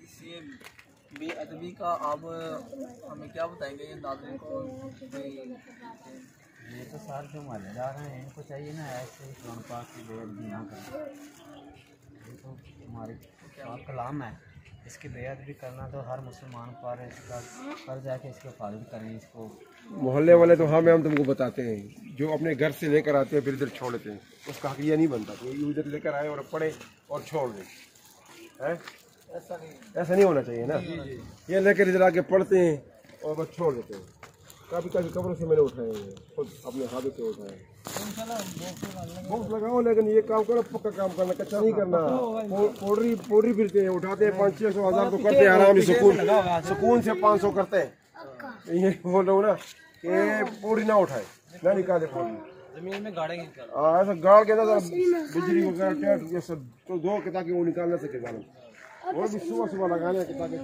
ये बेअदबी का आप हमें क्या बताएंगे ये नाज़रीन को? ये तो सारे जो मालेदार हैं इनको चाहिए ना ऐसे ही कुरान पाक की बेअदबी ना करें। ये तो हमारे कलाम है, इसकी बेअदबी करना तो हर मुसलमान पर इसका फर्ज है कि इसकी हिफाजत करें। इसको मोहल्ले वाले तो हम तुमको बताते हैं, जो अपने घर से लेकर आते हैं फिर इधर छोड़ देते हैं, उसका हक ये नहीं बनता कि इधर लेकर आए और पढ़े और छोड़ दें। ऐसा नहीं होना चाहिए ना। ये लेकर इधर आके पढ़ते हैं और बस छोड़ देते हैं। काफ़ी कब्रों से मैंने उठाए हैं, खुद अपने हाथों से उठाए। बॉक्स लगाओ, लेकिन ये काम करो, पक्का काम करना, कच्चा नहीं करना। पोडरी फिरते हैं, उठाते हैं 500-600 हज़ार तो करते हैं आराम से, सुकून से 500 करते हैं। ये बोल रहा हूँ ना कि पोडरी ना उठाए, ना निकाले पोडरी जमीन में गाड़ेंगे। ऐसा गाड़ के ना बिजली वगैरह तो दो ताकि वो निकाल ना सके। और भी सुबह लगाने ताकि